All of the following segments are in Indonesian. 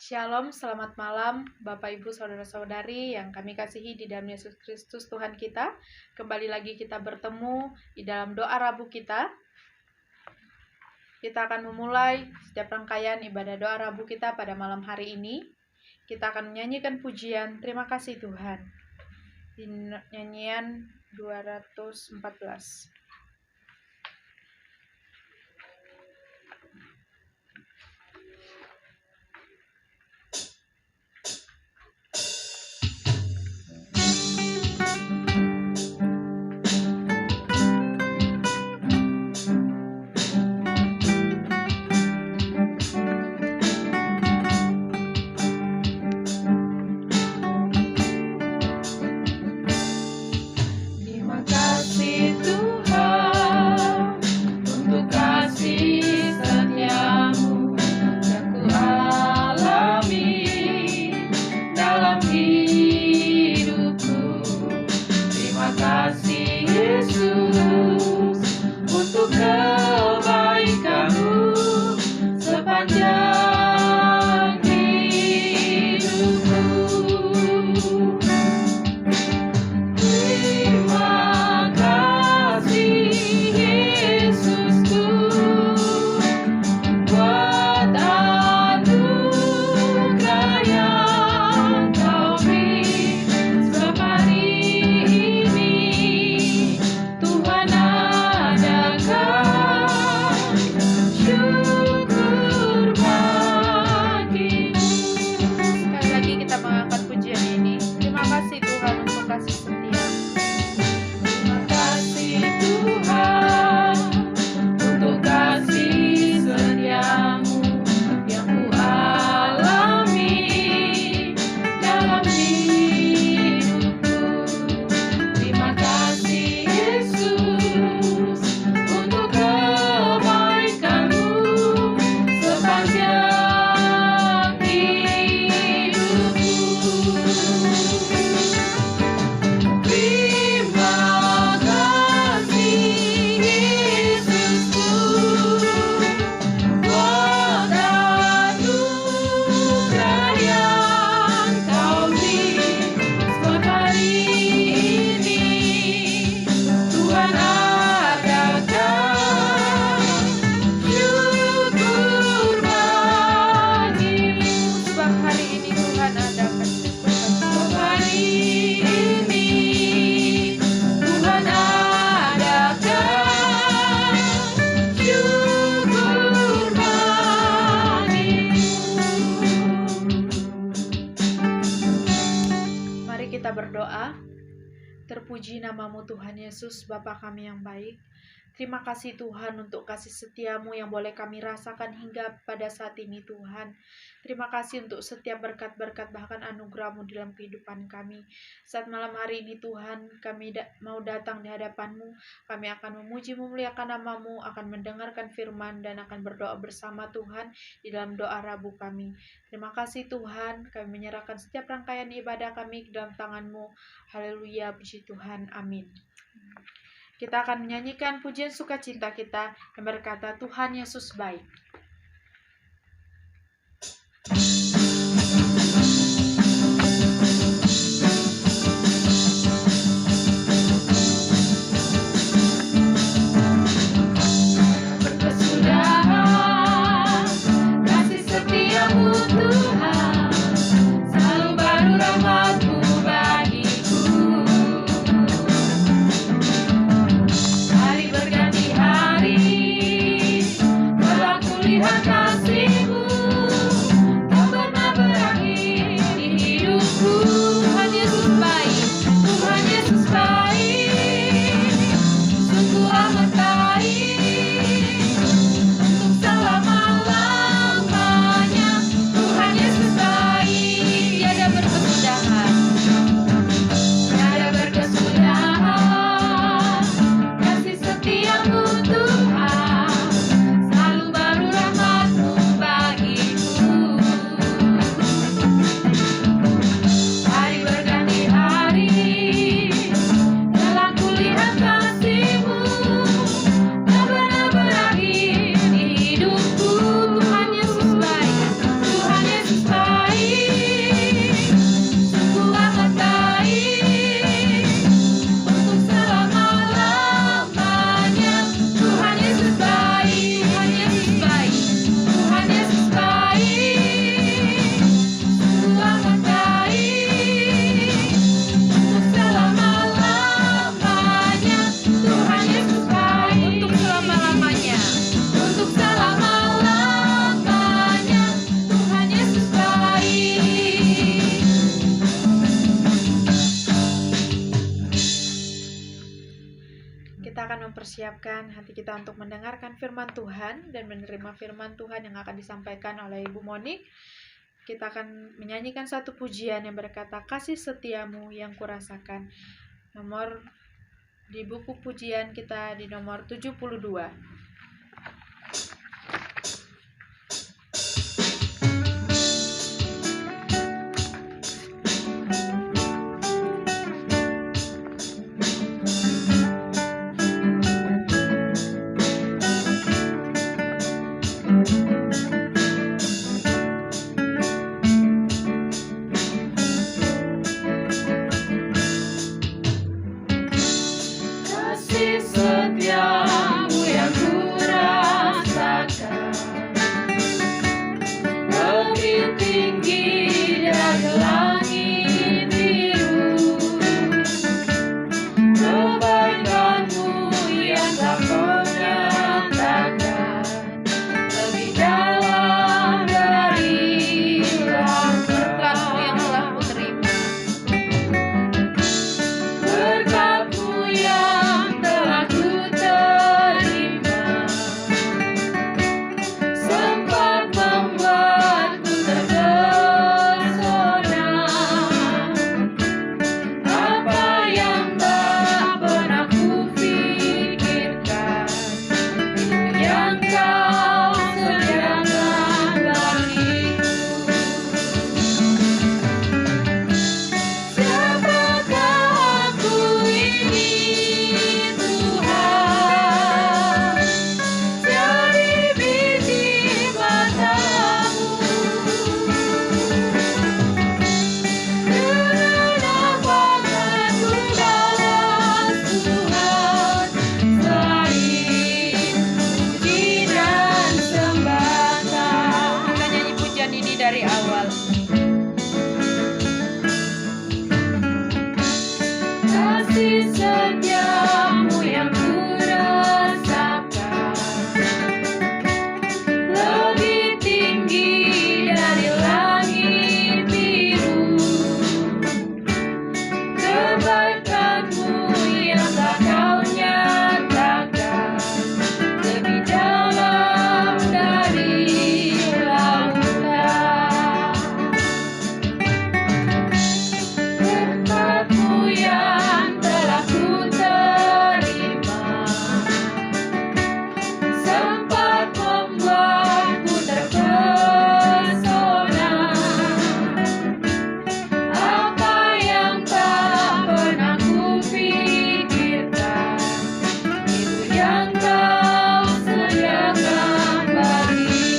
Shalom, selamat malam Bapak Ibu Saudara-saudari yang kami kasihi di dalam Yesus Kristus Tuhan kita. Kembali lagi kita bertemu di dalam doa Rabu kita. Kita akan memulai setiap rangkaian ibadah doa Rabu kita pada malam hari ini. Kita akan menyanyikan pujian Terima Kasih Tuhan di nyanyian 214. Berdoa. Terpuji namamu Tuhan Yesus, Bapa kami yang baik. Terima kasih Tuhan untuk kasih setiamu yang boleh kami rasakan hingga pada saat ini Tuhan. Terima kasih untuk setiap berkat-berkat bahkan anugerah-Mu dalam kehidupan kami. Saat malam hari ini Tuhan, kami mau datang di hadapan-Mu. Kami akan memuji memuliakan nama-Mu, akan mendengarkan firman dan akan berdoa bersama Tuhan di dalam doa Rabu kami. Terima kasih Tuhan, kami menyerahkan setiap rangkaian ibadah kami ke dalam tangan-Mu. Haleluya, puji Tuhan, amin. Kita akan menyanyikan pujian sukacita kita yang berkata Tuhan Yesus baik. Hari berganti hari, berlaku kita akan mempersiapkan hati kita untuk mendengarkan firman Tuhan dan menerima firman Tuhan yang akan disampaikan oleh Ibu Monik. Kita akan menyanyikan satu pujian yang berkata, "Kasih setiamu yang kurasakan." Nomor di buku pujian kita di nomor 72. Kasih setiamu yang kurasakan lebih tinggi dari langit biru. Kebaikanmu yang tak ternyatakan lebih dalam dari Berkatmu yang telah kuterima, berkatmu yang telah kuterima, sempat membuatku terpesona. Apa yang tak pernah kupikirkan, yang kau sediakan bagiku. Siapakah aku ini, Tuhan? Dari biji matamu, dengan apakah ku balas Tuhan selain puji dan sembahkan? kita nyanyi pujian ini dari awal. Kasih setiamu yang kurasakan lebih tinggi dari langit biru. Kebaikanmu yang tak kau nyatakan lebih dalam dari lautan. Berkatmu yang telah kuterima, sempat membuatku terpesona. Apa yang tak pernah kupikirkan, itu yang kau sediakan bagiku.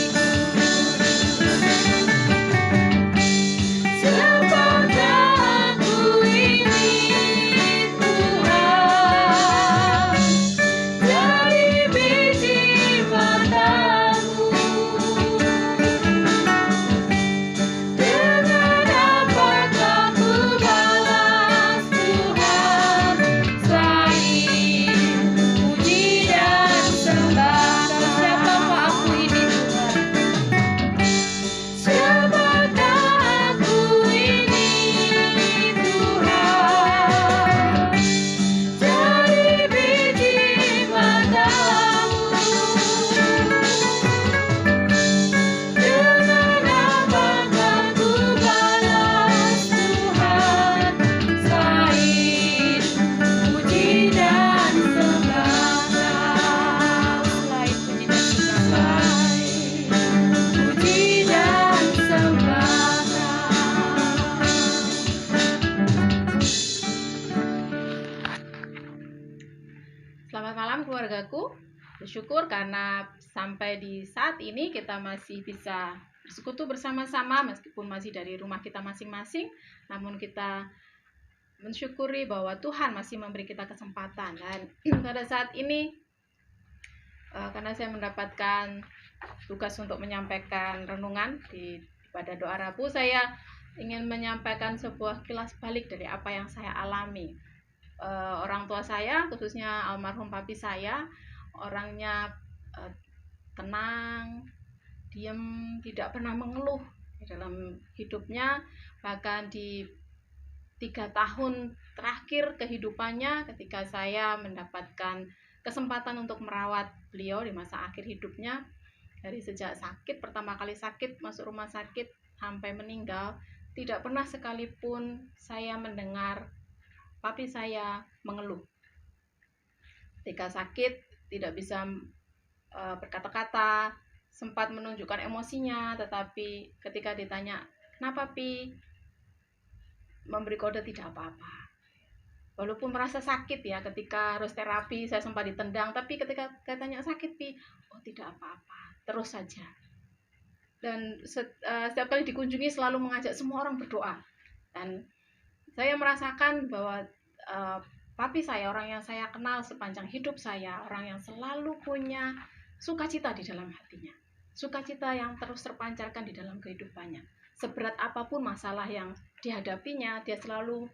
Siapakah aku ini, Tuhan? Dari biji matamu, dengan apakah ku balas Tuhan selain puji dan sembahkan? Siapakah aku ini, Tuhan? Siapakah aku ini, Tuhan? Dari biji matamu, dengan apakah ku balas Tuhan selain puji dan sembahkan? Selain puji dan sembah. Puji dan sembahkan. Selamat malam keluargaku. Bersyukur karena sampai di saat ini kita masih bisa bersekutu bersama-sama meskipun masih dari rumah kita masing-masing, namun kita mensyukuri bahwa Tuhan masih memberi kita kesempatan. Dan pada saat ini karena saya mendapatkan tugas untuk menyampaikan renungan pada doa Rabu, saya ingin menyampaikan sebuah kilas balik dari apa yang saya alami. Orang tua saya, khususnya almarhum papi saya, orangnya tenang, diam, tidak pernah mengeluh di dalam hidupnya. Bahkan di 3 tahun terakhir kehidupannya, ketika saya mendapatkan kesempatan untuk merawat beliau di masa akhir hidupnya, dari sejak sakit, pertama kali sakit masuk rumah sakit sampai meninggal, tidak pernah sekalipun saya mendengar papi saya mengeluh. Ketika sakit tidak bisa berkata-kata, sempat menunjukkan emosinya, tetapi ketika ditanya kenapa pi, memberi kode tidak apa-apa. Walaupun merasa sakit ya, ketika harus terapi saya sempat ditendang, tapi ketika saya tanya sakit pi, oh tidak apa-apa, terus saja. Dan setiap kali dikunjungi selalu mengajak semua orang berdoa. Dan saya merasakan bahwa papi saya, orang yang saya kenal sepanjang hidup saya, orang yang selalu punya sukacita di dalam hatinya, sukacita yang terus terpancarkan di dalam kehidupannya. Seberat apapun masalah yang dihadapinya, dia selalu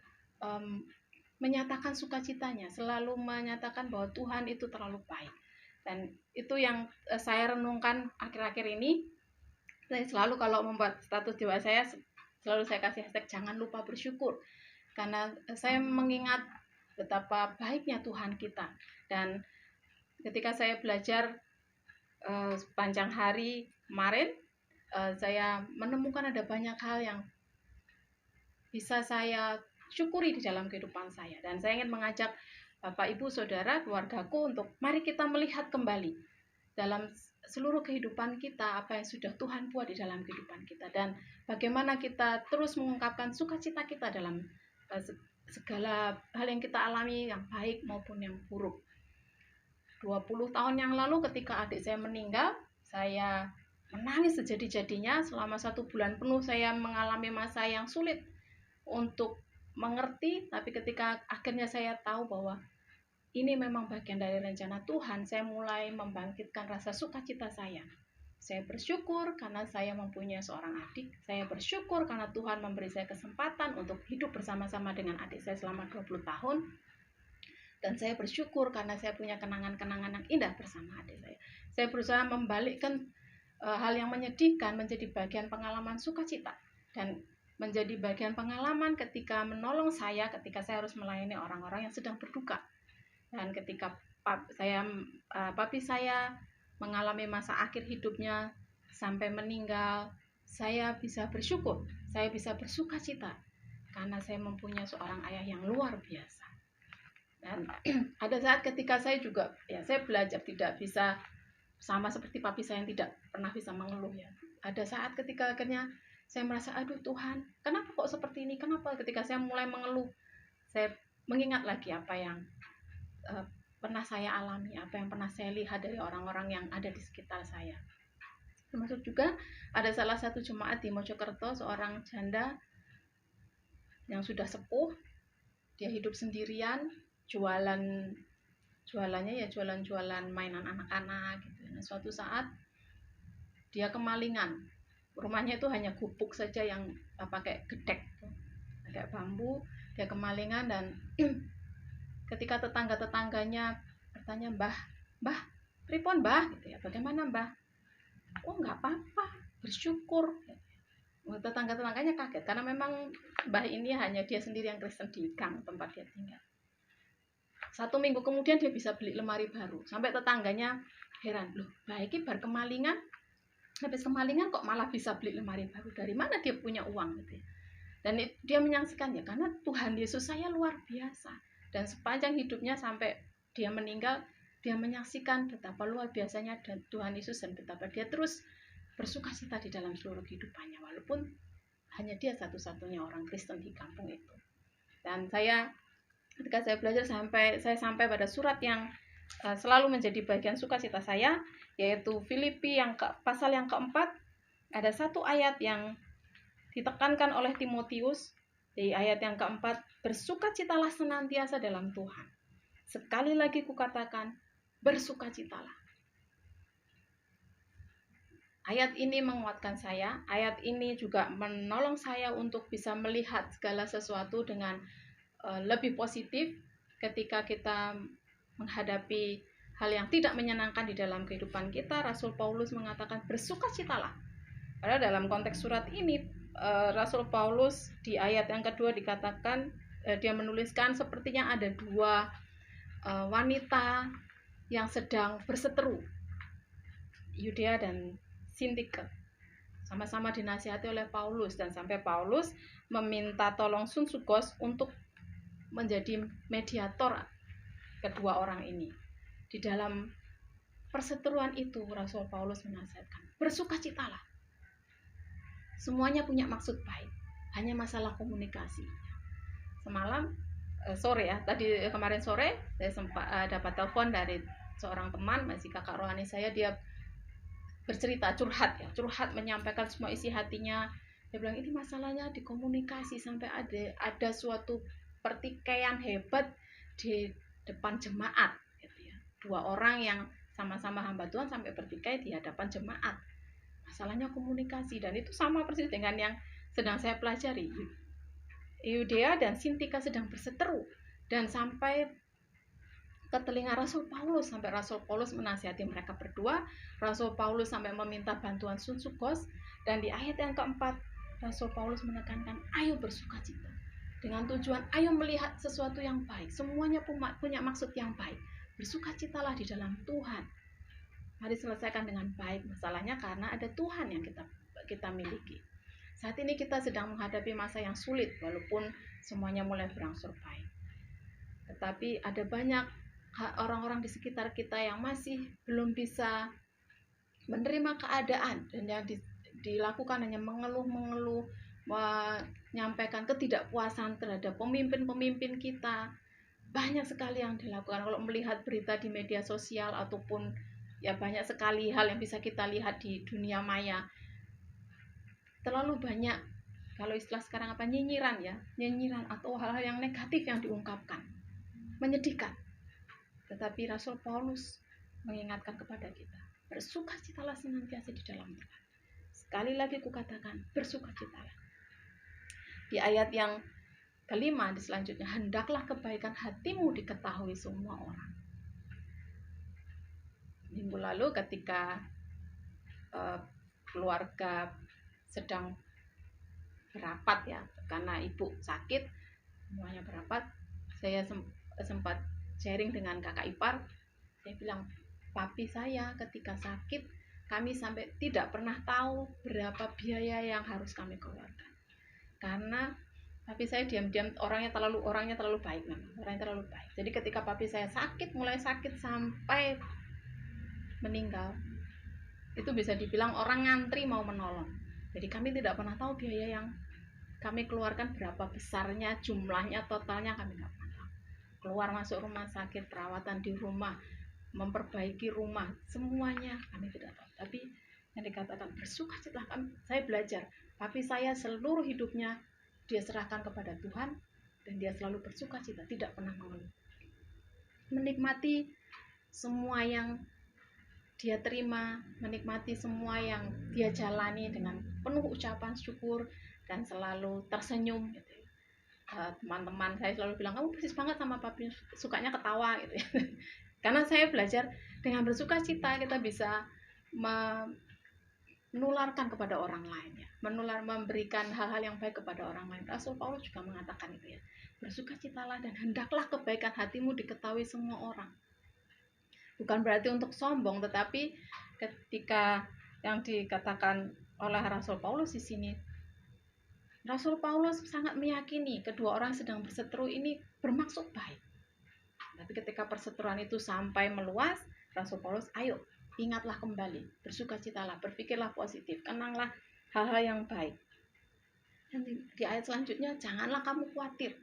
menyatakan sukacitanya, selalu menyatakan bahwa Tuhan itu terlalu baik. Dan itu yang saya renungkan akhir-akhir ini. Saya selalu kalau membuat status doa saya, selalu saya kasih hashtag jangan lupa bersyukur, karena saya mengingat betapa baiknya Tuhan kita. Dan ketika saya belajar sepanjang hari kemarin, saya menemukan ada banyak hal yang bisa saya syukuri di dalam kehidupan saya. Dan saya ingin mengajak Bapak, Ibu, Saudara, keluargaku untuk mari kita melihat kembali dalam seluruh kehidupan kita apa yang sudah Tuhan buat di dalam kehidupan kita, dan bagaimana kita terus mengungkapkan sukacita kita dalam segala hal yang kita alami, yang baik maupun yang buruk. 20 tahun yang lalu ketika adik saya meninggal, saya menangis sejadi-jadinya. Selama 1 bulan penuh saya mengalami masa yang sulit untuk mengerti, tapi ketika akhirnya saya tahu bahwa ini memang bagian dari rencana Tuhan, saya mulai membangkitkan rasa sukacita saya. Saya bersyukur karena saya mempunyai seorang adik. Saya bersyukur karena Tuhan memberi saya kesempatan untuk hidup bersama-sama dengan adik saya selama 20 tahun. Dan saya bersyukur karena saya punya kenangan-kenangan yang indah bersama adik saya. Saya berusaha membalikkan hal yang menyedihkan menjadi bagian pengalaman sukacita. Dan menjadi bagian pengalaman ketika menolong saya, ketika saya harus melayani orang-orang yang sedang berduka. Dan ketika papi saya mengalami masa akhir hidupnya sampai meninggal, saya bisa bersyukur, saya bisa bersukacita karena saya mempunyai seorang ayah yang luar biasa. Dan ada saat ketika saya juga, ya saya belajar tidak bisa sama seperti papi saya yang tidak pernah bisa mengeluh ya. Ada saat ketika akhirnya saya merasa, aduh Tuhan, kenapa kok seperti ini? Kenapa ketika saya mulai mengeluh, saya mengingat lagi apa yang pernah saya alami, apa yang pernah saya lihat dari orang-orang yang ada di sekitar saya. Termasuk juga ada salah satu jemaat di Mojokerto, seorang janda yang sudah sepuh, dia hidup sendirian, jualannya ya jualan mainan anak-anak gitu. Nah, suatu saat dia kemalingan. Rumahnya itu hanya gubuk saja yang pakai gedek, pakai bambu. Dia kemalingan dan ketika tetangga-tetangganya bertanya, Mbah, pripun Mbah? Gitu ya, bagaimana Mbah? Oh nggak apa-apa, bersyukur. Tetangga-tetangganya kaget karena memang Mbah ini hanya dia sendiri yang Kristen di gang tempat dia tinggal. 1 minggu kemudian dia bisa beli lemari baru. Sampai tetangganya heran, loh Mbah iki bar kemalingan, habis kemalingan kok malah bisa beli lemari baru. Dari mana dia punya uang gitu ya? Dan dia menyaksikan ya, karena Tuhan Yesus saya luar biasa. Dan sepanjang hidupnya sampai dia meninggal, dia menyaksikan betapa luar biasanya dan Tuhan Yesus, dan betapa dia terus bersukacita di dalam seluruh kehidupannya, walaupun hanya dia satu-satunya orang Kristen di kampung itu. Dan ketika saya belajar saya sampai pada surat yang selalu menjadi bagian sukacita saya, yaitu Filipi pasal yang keempat. Ada satu ayat yang ditekankan oleh Timotius di ayat yang keempat, bersukacitalah senantiasa dalam Tuhan. Sekali lagi kukatakan, bersukacitalah. Ayat ini menguatkan saya, ayat ini juga menolong saya untuk bisa melihat segala sesuatu dengan lebih positif ketika kita menghadapi hal yang tidak menyenangkan di dalam kehidupan kita. Rasul Paulus mengatakan bersukacitalah. Padahal dalam konteks surat ini Rasul Paulus di ayat yang kedua dikatakan, dia menuliskan sepertinya ada 2 wanita yang sedang berseteru, Yudea dan Sintike, sama-sama dinasihati oleh Paulus, dan sampai Paulus meminta tolong Sunsugos untuk menjadi mediator kedua orang ini. Di dalam perseteruan itu Rasul Paulus menasihatkan, bersukacitalah. Semuanya punya maksud baik, hanya masalah komunikasi. Kemarin sore saya sempat dapat telepon dari seorang teman, masih kakak rohani saya. Dia bercerita, curhat menyampaikan semua isi hatinya. Dia bilang ini masalahnya di komunikasi, sampai ada suatu pertikaian hebat di depan jemaat gitu ya. Dua orang yang sama-sama hamba Tuhan sampai bertikai di hadapan jemaat. Masalahnya komunikasi, dan itu sama persis dengan yang sedang saya pelajari. Yudea dan Sintika sedang berseteru, dan sampai ke telinga Rasul Paulus, sampai Rasul Paulus menasihati mereka berdua. Rasul Paulus sampai meminta bantuan Sunsugos, dan di ayat yang keempat Rasul Paulus menekankan, ayo bersukacita, dengan tujuan ayo melihat sesuatu yang baik. Semuanya punya maksud yang baik. Bersukacitalah di dalam Tuhan. Mari selesaikan dengan baik masalahnya, karena ada Tuhan yang kita miliki. Saat ini kita sedang menghadapi masa yang sulit, walaupun semuanya mulai berangsur baik. Tetapi ada banyak orang-orang di sekitar kita yang masih belum bisa menerima keadaan, dan yang dilakukan hanya mengeluh, menyampaikan ketidakpuasan terhadap pemimpin-pemimpin kita. Banyak sekali yang dilakukan. Kalau melihat berita di media sosial ataupun ya banyak sekali hal yang bisa kita lihat di dunia maya. Terlalu banyak, kalau istilah sekarang nyinyiran atau hal-hal yang negatif yang diungkapkan. Menyedihkan. Tetapi Rasul Paulus mengingatkan kepada kita, bersukacitalah senantiasa di dalam Tuhan. Sekali lagi kukatakan, bersukacitalah. Di ayat yang kelima di selanjutnya, hendaklah kebaikan hatimu diketahui semua orang. Minggu lalu ketika keluarga sedang berapat ya, karena ibu sakit, semuanya berapat, saya sempat sharing dengan kakak ipar. Saya bilang, papi saya ketika sakit, kami sampai tidak pernah tahu berapa biaya yang harus kami keluarkan, karena papi saya diam-diam orangnya terlalu baik memang, orangnya terlalu baik. Jadi ketika papi saya sakit, mulai sakit sampai meninggal, itu bisa dibilang orang ngantri mau menolong. Jadi kami tidak pernah tahu biaya yang kami keluarkan berapa besarnya, jumlahnya, totalnya kami nggak pernah tahu. Keluar masuk rumah sakit, perawatan di rumah, memperbaiki rumah, semuanya kami tidak tahu. Tapi yang dikatakan bersukacita, saya belajar, papi saya seluruh hidupnya dia serahkan kepada Tuhan, dan dia selalu bersukacita, tidak pernah mengeluh. Menikmati semua yang dia terima, menikmati semua yang dia jalani dengan penuh ucapan syukur, dan selalu tersenyum gitu. Teman-teman saya selalu bilang, kamu persis banget sama papi, sukanya ketawa gitu. Karena saya belajar dengan bersukacita kita bisa menularkan kepada orang lain ya, memberikan hal-hal yang baik kepada orang lain. Rasul Paulus juga mengatakan itu ya, bersukacitalah dan hendaklah kebaikan hatimu diketahui semua orang. Bukan berarti untuk sombong, tetapi ketika yang dikatakan oleh Rasul Paulus di sini, Rasul Paulus sangat meyakini kedua orang sedang berseteru ini bermaksud baik. Tapi ketika perseteruan itu sampai meluas, Rasul Paulus, ayo ingatlah kembali, bersukacitalah, berpikirlah positif, kenanglah hal-hal yang baik. Dan di ayat selanjutnya, janganlah kamu khawatir.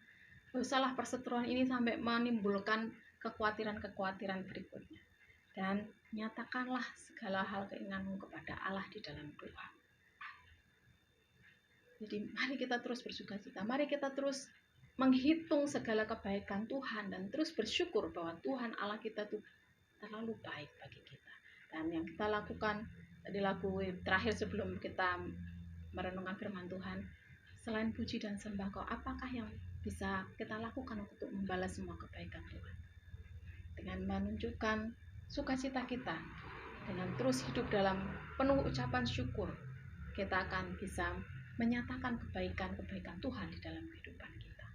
Gak usahlah perseteruan ini sampai menimbulkan kekhawatiran-kekhawatiran berikutnya. Dan nyatakanlah segala hal keinginanmu kepada Allah di dalam doa. Jadi mari kita terus bersukacita, mari kita terus menghitung segala kebaikan Tuhan, dan terus bersyukur bahwa Tuhan Allah kita itu terlalu baik bagi kita. Dan yang kita lakukan tadi lagu terakhir sebelum kita merenungkan firman Tuhan, selain puji dan sembah Kau, apakah yang bisa kita lakukan untuk membalas semua kebaikan Tuhan? Dengan menunjukkan sukacita kita, dengan terus hidup dalam penuh ucapan syukur, kita akan bisa menyatakan kebaikan-kebaikan Tuhan di dalam kehidupan kita.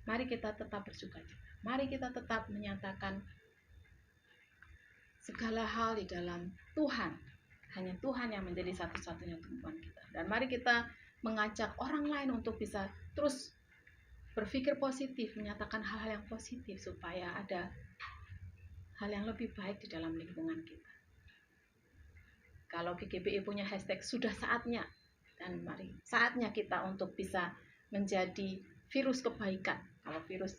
Mari kita tetap bersukacita. Mari kita tetap menyatakan segala hal di dalam Tuhan. Hanya Tuhan yang menjadi satu-satunya tumpuan kita. Dan mari kita mengajak orang lain untuk bisa terus berpikir positif, menyatakan hal-hal yang positif supaya ada hal yang lebih baik di dalam lingkungan kita. Kalau GGBI punya hashtag sudah saatnya, dan mari saatnya kita untuk bisa menjadi virus kebaikan. Kalau virus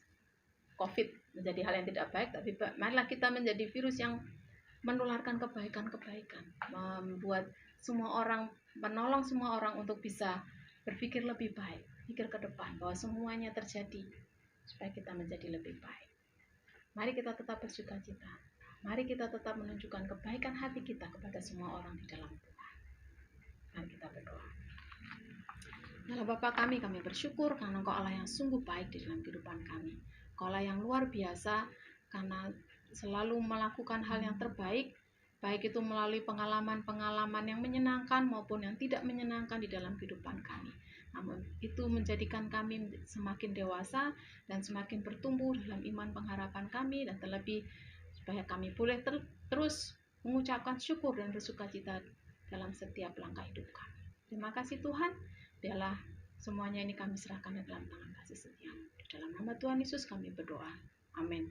COVID menjadi hal yang tidak baik, tapi marilah kita menjadi virus yang menularkan kebaikan-kebaikan, membuat semua orang, menolong semua orang untuk bisa berpikir lebih baik, pikir ke depan bahwa semuanya terjadi supaya kita menjadi lebih baik. Mari kita tetap bersukacita. Mari kita tetap menunjukkan kebaikan hati kita kepada semua orang di dalam Tuhan. Mari kita berdoa. Ya Bapa kami bersyukur karena Engkau Allah yang sungguh baik di dalam kehidupan kami. Engkau Allah yang luar biasa karena selalu melakukan hal yang terbaik, baik itu melalui pengalaman-pengalaman yang menyenangkan maupun yang tidak menyenangkan di dalam kehidupan kami. Namun itu menjadikan kami semakin dewasa dan semakin bertumbuh dalam iman pengharapan kami, dan terlebih supaya kami boleh terus mengucapkan syukur dan bersukacita dalam setiap langkah hidup kami. Terima kasih Tuhan, biarlah semuanya ini kami serahkan dalam tangan kasih setia-Mu. Di dalam nama Tuhan Yesus kami berdoa. Amin.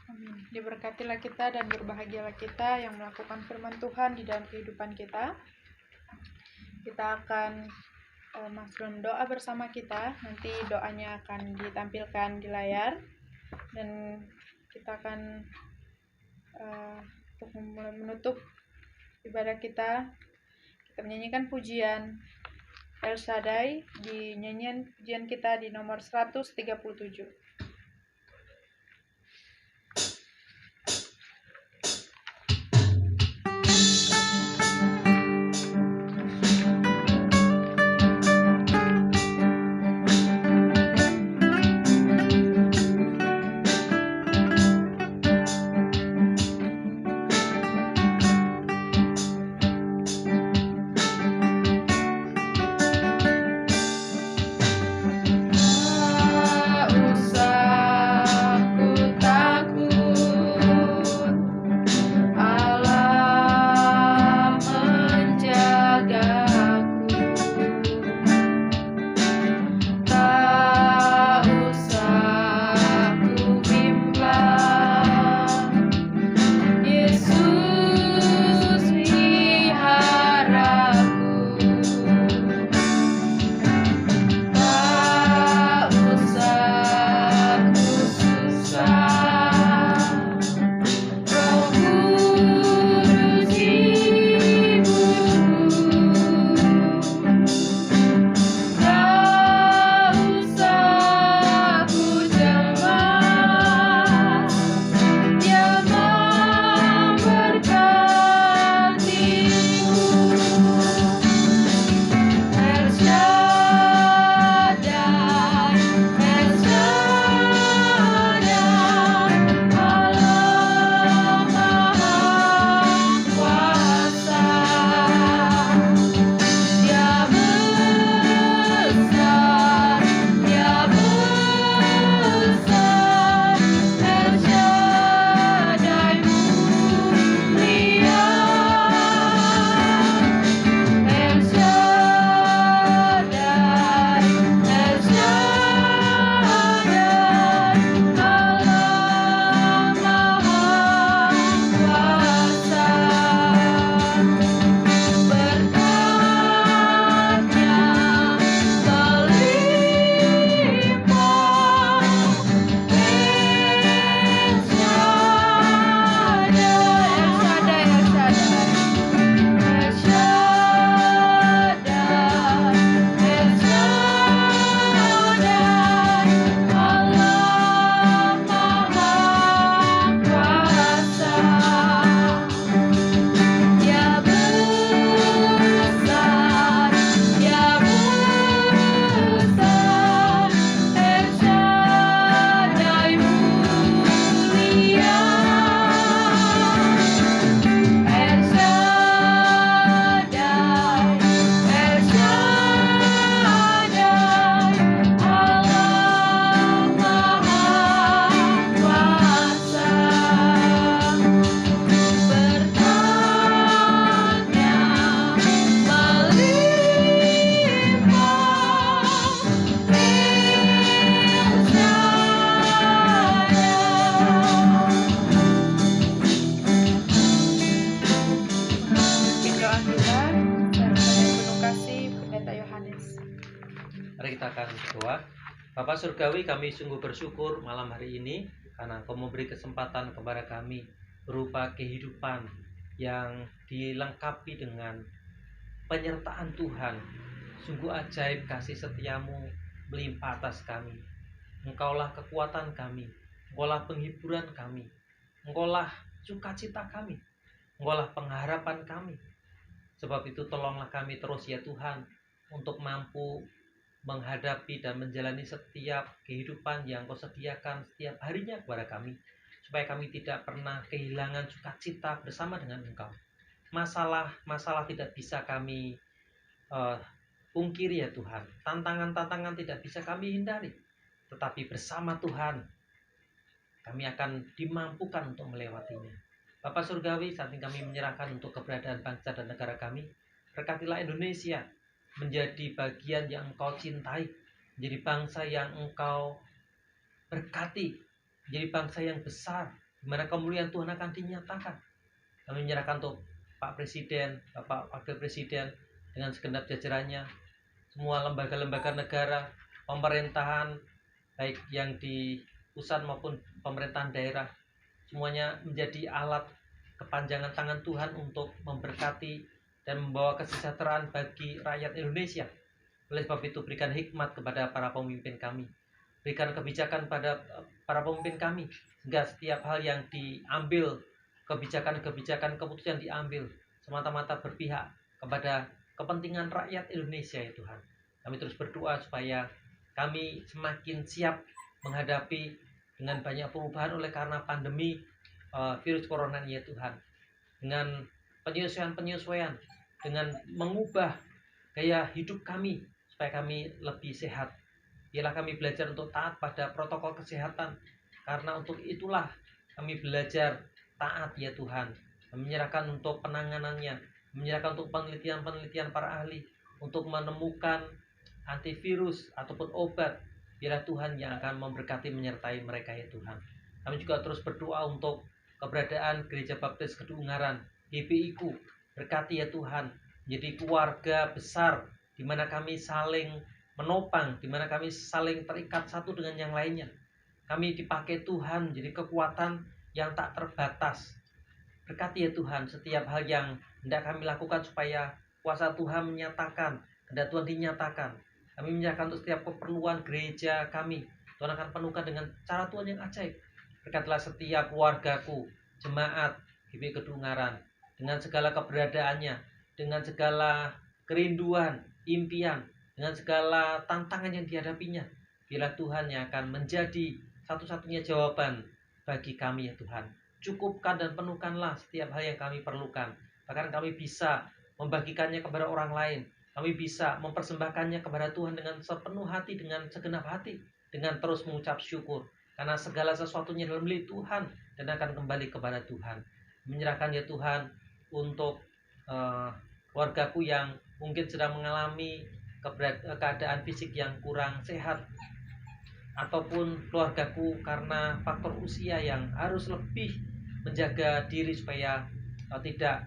Amin. Diberkatilah kita dan berbahagialah kita yang melakukan firman Tuhan di dalam kehidupan kita. Kita akan masuk dalam doa bersama kita. Nanti doanya akan ditampilkan di layar. Dan kita akan untuk menutup ibadah kita menyanyikan pujian El Shaddai di nyanyian pujian kita di nomor 137. Tak usah Bapak Surgawi, kami sungguh bersyukur malam hari ini karena Engkau memberi kesempatan kepada kami berupa kehidupan yang dilengkapi dengan penyertaan Tuhan. Sungguh ajaib kasih setiamu melimpah atas kami. Engkaulah kekuatan kami, Engkaulah penghiburan kami, Engkaulah sukacita kami, Engkaulah pengharapan kami. Sebab itu tolonglah kami terus ya Tuhan untuk mampu menghadapi dan menjalani setiap kehidupan yang Kau sediakan setiap harinya kepada kami, supaya kami tidak pernah kehilangan sukacita bersama dengan Engkau. Masalah tidak bisa kami pungkiri ya Tuhan. Tantangan-tantangan tidak bisa kami hindari. Tetapi bersama Tuhan kami akan dimampukan untuk melewatinya. Bapak Surgawi, saat ini kami menyerahkan untuk keberadaan bangsa dan negara kami. Berkatilah Indonesia menjadi bagian yang Engkau cintai, menjadi bangsa yang Engkau berkati, menjadi bangsa yang besar, di mana kemuliaan Tuhan akan dinyatakan. Kami menyerahkan untuk Pak Presiden, Bapak Wakil Presiden dengan segenap jajarannya, semua lembaga-lembaga negara, pemerintahan, baik yang di pusat maupun pemerintahan daerah, semuanya menjadi alat kepanjangan tangan Tuhan untuk memberkati dan membawa kesejahteraan bagi rakyat Indonesia. Oleh sebab itu, berikan hikmat kepada para pemimpin kami, berikan kebijakan pada para pemimpin kami, sehingga setiap hal yang diambil, kebijakan-kebijakan keputusan diambil semata-mata berpihak kepada kepentingan rakyat Indonesia ya Tuhan. Kami terus berdoa supaya kami semakin siap menghadapi dengan banyak perubahan oleh karena pandemi virus corona ini ya Tuhan, dengan penyesuaian, dengan mengubah gaya hidup kami supaya kami lebih sehat. Biarlah kami belajar untuk taat pada protokol kesehatan, karena untuk itulah kami belajar taat ya Tuhan. Kami menyerahkan untuk penanganannya, menyerahkan untuk penelitian para ahli untuk menemukan antivirus ataupun obat. Biarlah Tuhan yang akan memberkati menyertai mereka ya Tuhan. Kami juga terus berdoa untuk keberadaan Gereja Baptis Kedungaran, GBI-ku. Berkati ya Tuhan, menjadi keluarga besar di mana kami saling menopang, di mana kami saling terikat satu dengan yang lainnya. Kami dipakai Tuhan menjadi kekuatan yang tak terbatas. Berkati ya Tuhan setiap hal yang hendak kami lakukan supaya kuasa Tuhan menyatakan, kehendak Tuhan dinyatakan. Kami menyerahkan untuk setiap keperluan gereja kami. Tuhan akan penuhkan dengan cara Tuhan yang ajaib. Berkatilah setiap keluargaku, jemaat GBI Kedungaran, dengan segala keberadaannya, dengan segala kerinduan, impian, dengan segala tantangan yang dihadapinya. Biarlah Tuhan yang akan menjadi satu-satunya jawaban bagi kami ya Tuhan. Cukupkan dan penuhkanlah setiap hal yang kami perlukan. Bahkan kami bisa membagikannya kepada orang lain. Kami bisa mempersembahkannya kepada Tuhan dengan sepenuh hati, dengan segenap hati, dengan terus mengucap syukur. Karena segala sesuatunya dalam milik Tuhan dan akan kembali kepada Tuhan. Menyerahkan ya Tuhan untuk keluargaku yang mungkin sedang mengalami keadaan fisik yang kurang sehat, ataupun keluargaku karena faktor usia yang harus lebih menjaga diri supaya tidak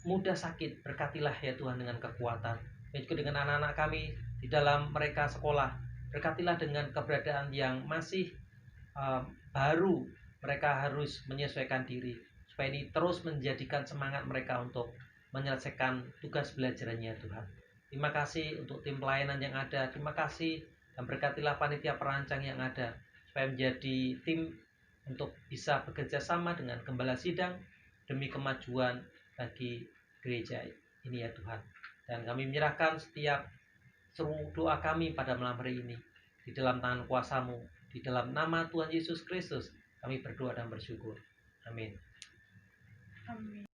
mudah sakit. Berkatilah ya Tuhan dengan kekuatan, dan juga dengan anak-anak kami di dalam mereka sekolah. Berkatilah dengan keberadaan yang masih baru, mereka harus menyesuaikan diri, supaya ini terus menjadikan semangat mereka untuk menyelesaikan tugas belajarannya Tuhan. Terima kasih untuk tim pelayanan yang ada, terima kasih, dan berkatilah panitia perancang yang ada, supaya menjadi tim untuk bisa bekerja sama dengan gembala sidang demi kemajuan bagi gereja ini ya Tuhan. Dan kami menyerahkan setiap seru doa kami pada malam hari ini di dalam tangan kuasa-Mu, di dalam nama Tuhan Yesus Kristus kami berdoa dan bersyukur. Amin. Amin.